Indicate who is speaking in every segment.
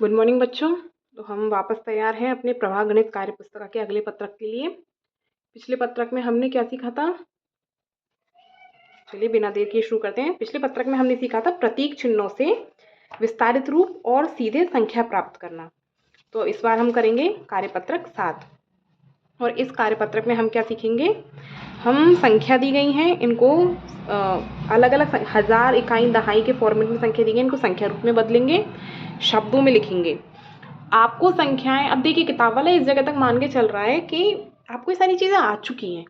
Speaker 1: Good morning बच्चों। तो हम वापस तैयार हैं अपने प्रवाह गणित कार्य पुस्तिका के अगले पत्रक के लिए। पिछले पत्रक में हमने क्या सीखा था? चलिए बिना देर किए शुरू करते हैं। पिछले पत्रक में हमने सीखा था प्रतीक चिन्हों से विस्तारित रूप और सीधे संख्या प्राप्त करना। तो इस बार हम करेंगे कार्यपत्रक 7 और इस कार्यपत्रक में हम क्या सीखेंगे? हम संख्या दी गई हैं, इनको अलग अलग हजार, इकाई, दहाई के फॉर्मेट में संख्या दी गई, इनको संख्या रूप में बदलेंगे, शब्दों में लिखेंगे। आपको संख्याएं, अब देखिए किताब वाला इस जगह तक मान के चल रहा है कि आपको ये सारी चीज़ें आ चुकी हैं।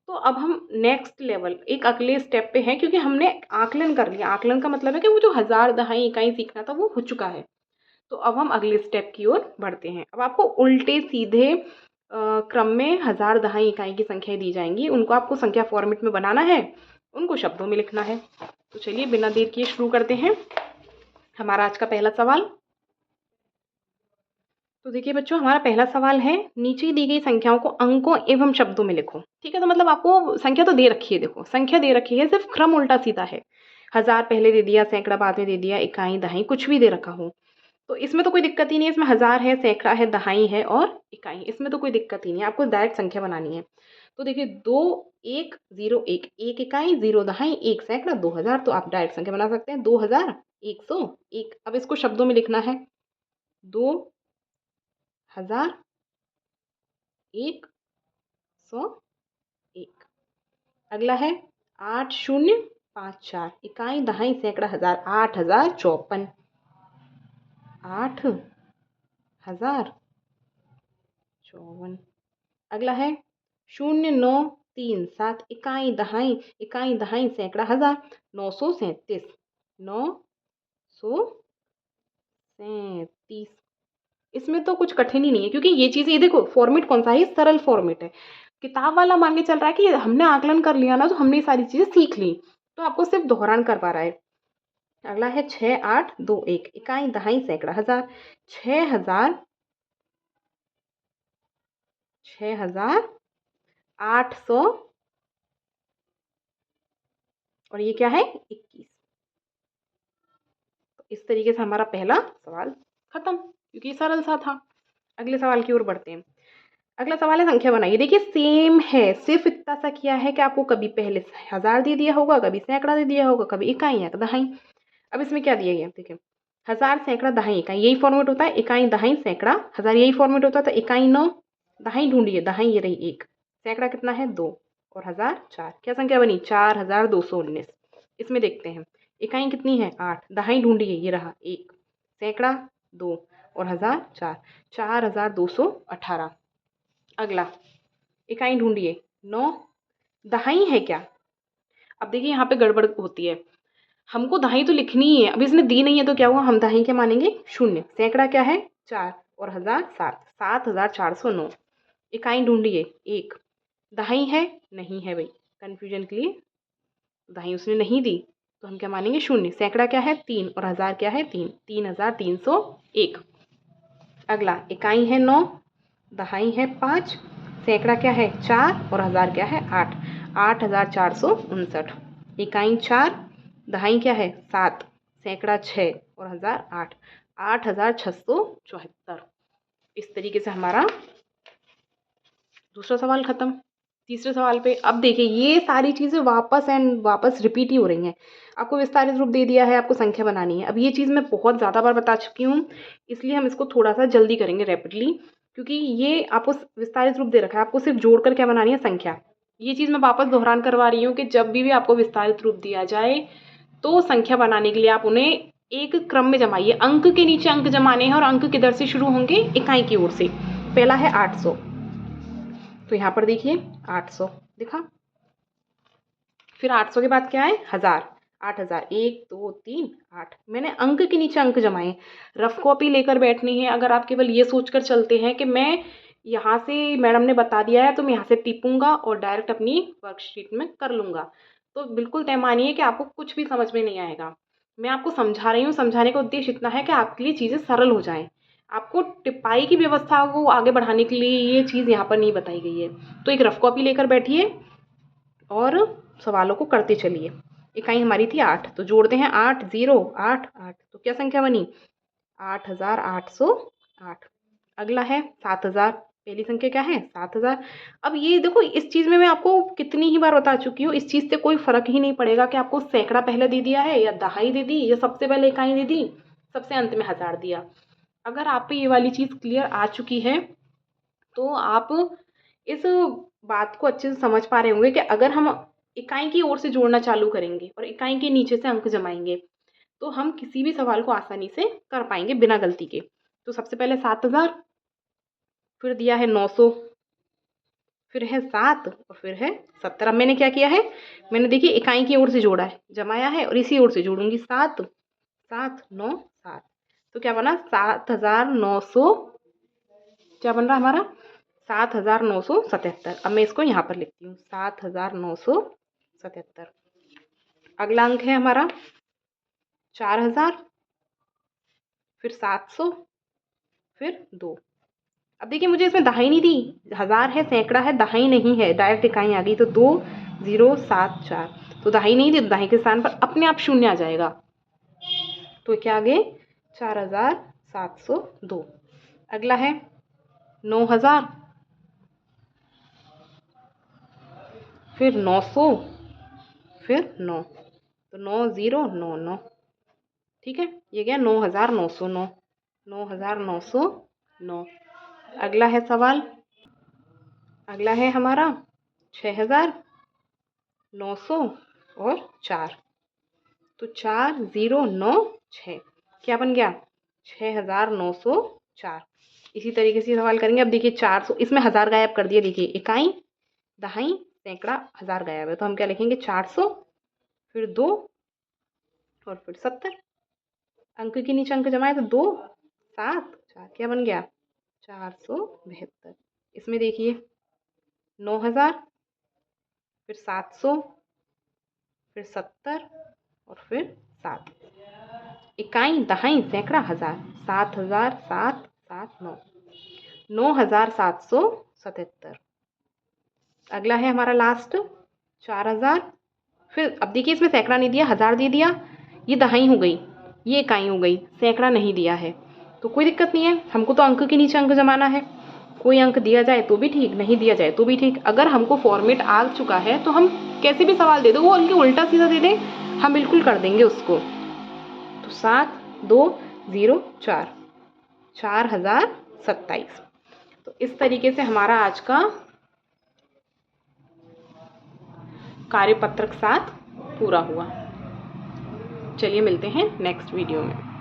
Speaker 1: तो अब हम नेक्स्ट लेवल, एक अगले स्टेप पे हैं, क्योंकि हमने आकलन कर लिया। आकलन का मतलब है कि वो जो हजार, दहाई, इकाई सीखना था वो हो चुका है। तो अब हम अगले स्टेप की ओर बढ़ते हैं। अब आपको उल्टे सीधे क्रम में हजार, दहाई, इकाई की संख्याएं दी जाएंगी, उनको आपको संख्या फॉर्मेट में बनाना है, उनको शब्दों में लिखना है। तो चलिए बिना देर किए शुरू करते हैं हमारा आज का पहला सवाल। तो देखिए बच्चों, हमारा पहला सवाल है, नीचे दी गई संख्याओं को अंकों एवं शब्दों में लिखो। ठीक है, तो मतलब आपको संख्या तो दे रखी है, देखो संख्या दे रखी है, सिर्फ क्रम उल्टा सीधा है। हजार पहले दे दिया, सैकड़ा बाद में दे दिया, इकाई, दहाई कुछ भी दे रखा हो तो इसमें तो कोई दिक्कत ही नहीं है। इसमें हजार है, सैकड़ा है, दहाई है और इकाई, इसमें तो कोई दिक्कत ही नहीं है। आपको डायरेक्ट संख्या बनानी है। तो देखिए 2101, एक इकाई, 0 दहाई, 1 सैकड़ा, 2000, तो आप डायरेक्ट संख्या बना सकते हैं 2101। अब इसको शब्दों में लिखना है, 2101। अगला है 8054, इकाई, दहाई, सैकड़ा, हजार, 8054, 8054। अगला है 0937, इकाई, दहाई, सैकड़ा, हजार, 937, 937। इसमें तो कुछ कठिन ही नहीं है, क्योंकि ये चीज़ें, ये देखो फॉर्मेट कौन सा है, सरल फॉर्मेट है। किताब वाला मान के चल रहा है कि हमने आकलन कर लिया ना, तो हमने ये सारी चीज़ें सीख ली, तो आपको सिर्फ दोहरान कर पा रहा है। अगला है 6821, इकाई, दहाई, सैकड़ा, हजार, 6800 और ये क्या है 21। तो इस तरीके से हमारा पहला सवाल खत्म, क्योंकि ये सरल सा था। अगले सवाल की ओर बढ़ते हैं। अगला सवाल है, संख्या बनाइए। देखिए सेम है, सिर्फ इतना सा किया है कि आपको कभी पहले हजार दे दिया होगा, कभी सैकड़ा दे दिया होगा, कभी इकाई या दहाई। अब इसमें क्या दिया गया, देखिए हजार, सैकड़ा, दहाई, इकाई, यही फॉर्मेट होता है। इकाई, दहाई, सैकड़ा, हजार, यही फॉर्मेट होता है। इकाई 9, दहाई ढूंढिए, दहाई ये रही 1, सैकड़ा कितना है 2 और हजार 4। क्या संख्या बनी? 4219। इसमें देखते हैं, इकाई कितनी है 8, दहाई ढूंढिए, ये रहा 1, सैकड़ा 2 और हजार 4, 4218। अगला इकाई ढूंढिए 9, दहाई है क्या? अब देखिए यहाँ पे गड़बड़ होती है, हमको दहाई तो लिखनी ही है। अब इसने दी नहीं है तो क्या हुआ, हम दहाई क्या मानेंगे? 0। सैकड़ा क्या है 4 और हजार 7, 7409। इकाई ढूंढिए 1, दहाई है नहीं है भाई, कंफ्यूजन के लिए दहाई उसने नहीं दी, तो हम क्या मानेंगे 0। सैकड़ा क्या है 3 और हजार क्या है 3, 3301। अगला इकाई है 9, दहाई है 5, सैकड़ा क्या है 4 और हजार क्या है 8, 8459। इकाई 4, दहाई क्या है 7, सैकड़ा 6 और हजार 8, 8674। इस तरीके से हमारा दूसरा सवाल खत्म। तीसरे सवाल पे अब देखिए, ये सारी चीज़ें वापस रिपीट ही हो रही हैं। आपको विस्तारित रूप दे दिया है, आपको संख्या बनानी है। अब ये चीज़ मैं बहुत ज़्यादा बार बता चुकी हूँ, इसलिए हम इसको थोड़ा सा जल्दी करेंगे, रैपिडली, क्योंकि ये आपको विस्तारित रूप दे रखा है। आपको सिर्फ जोड़कर क्या बनानी है? संख्या। ये चीज़ मैं वापस दोहरान करवा रही हूँ कि जब भी आपको विस्तारित रूप दिया जाए तो संख्या बनाने के लिए आप उन्हें एक क्रम में जमाइए। अंक के नीचे अंक जमाने हैं और अंक किधर से शुरू होंगे? इकाई की ओर से। पहला है 800, तो यहाँ पर देखिए 800 दिखा। फिर 800 के बाद क्या है? हजार, 8000, 1 2 3 8। मैंने अंक के नीचे अंक जमाए। रफ कॉपी लेकर बैठनी है। अगर आप केवल ये सोचकर चलते हैं कि मैं यहाँ से मैडम ने बता दिया है तो मैं यहाँ से टिपूंगा और डायरेक्ट अपनी वर्कशीट में कर लूँगा, तो बिल्कुल तय मानिए कि आपको कुछ भी समझ में नहीं आएगा। मैं आपको समझा रही हूँ, समझाने का उद्देश्य इतना है कि आपके लिए चीज़ें सरल हो जाएं। आपको टिपाई की व्यवस्था को आगे बढ़ाने के लिए ये चीज़ यहाँ पर नहीं बताई गई है। तो एक रफ कॉपी लेकर बैठिए और सवालों को करते चलिए। इकाई हमारी थी 8, तो जोड़ते हैं 8 0 8 8, तो क्या संख्या बनी? 8,808। अगला है 7,000। पहली संख्या क्या है? 7,000। अब ये देखो, इस चीज़ में मैं आपको कितनी ही बार बता चुकी हूँ, इस चीज़ से कोई फ़र्क ही नहीं पड़ेगा कि आपको सैकड़ा पहले दे दिया है या दहाई दे दी या सबसे पहले इकाई दे दी, सबसे अंत में हज़ार दिया। अगर आप पे ये वाली चीज़ क्लियर आ चुकी है तो आप इस बात को अच्छे से समझ पा रहे होंगे कि अगर हम इकाई की ओर से जोड़ना चालू करेंगे और इकाई के नीचे से अंक जमाएंगे तो हम किसी भी सवाल को आसानी से कर पाएंगे बिना गलती के। तो सबसे पहले 7,000, फिर दिया है 900, फिर है 7 और फिर है 70। अब मैंने क्या किया है, मैंने देखिए इकाई की ओर से जोड़ा है, जमाया है और इसी ओर से जोड़ूंगी। 7 7 9 7, तो क्या बना? 7,900। क्या बन रहा है हमारा? 7,977। अब मैं इसको यहाँ पर लिखती हूँ, 7,977। अगला अंक है हमारा 4,000, फिर 700, फिर 2। अब देखिए मुझे इसमें दहाई नहीं दी, हज़ार है, सैकड़ा है, दहाई नहीं है, डायरेक्ट इकाई आ गई। तो 2074, तो दहाई नहीं दी, दहाई के स्थान पर अपने आप शून्य आ जाएगा। तो क्या आ गए? 4,702। अगला है 9,000, फिर 900, फिर 9, तो 9099। ठीक है, ये गया 9,909, 9,909। अगला है सवाल, अगला है हमारा 6,900 और 4, तो 4096। क्या बन गया? 6,904। इसी तरीके से सवाल करेंगे। अब देखिए 400, इसमें हज़ार गायब कर दिया। देखिए इकाई, दहाई, सैकड़ा, हज़ार गायब है, तो हम क्या लिखेंगे? 400, फिर 2 और फिर 70। अंक के नीचे अंक जमाए तो 2 7 4, क्या बन गया? 472। इसमें देखिए 9,000, फिर 700, फिर 70 और फिर 7। इकाई, दहाई, सैकड़ा, हज़ार। 7,000 7 7 9, 9,777। अगला है हमारा लास्ट 4,000। फिर अब देखिए इसमें सैकड़ा नहीं दिया, हज़ार दे दिया, ये दहाई हो गई, ये इकाई हो गई, सैकड़ा नहीं दिया है, तो कोई दिक्कत नहीं है। हमको तो अंक के नीचे अंक जमाना है, कोई अंक दिया जाए तो भी ठीक, नहीं दिया जाए तो भी ठीक। अगर हमको फॉर्मेट आ चुका है तो हम कैसे भी सवाल दे दो, वो उनके उल्टा सीधा दे दें, हम बिल्कुल कर देंगे उसको। तो 7204, 4,027। तो इस तरीके से हमारा आज का कार्यपत्रक 7 पूरा हुआ। चलिए मिलते हैं नेक्स्ट वीडियो में।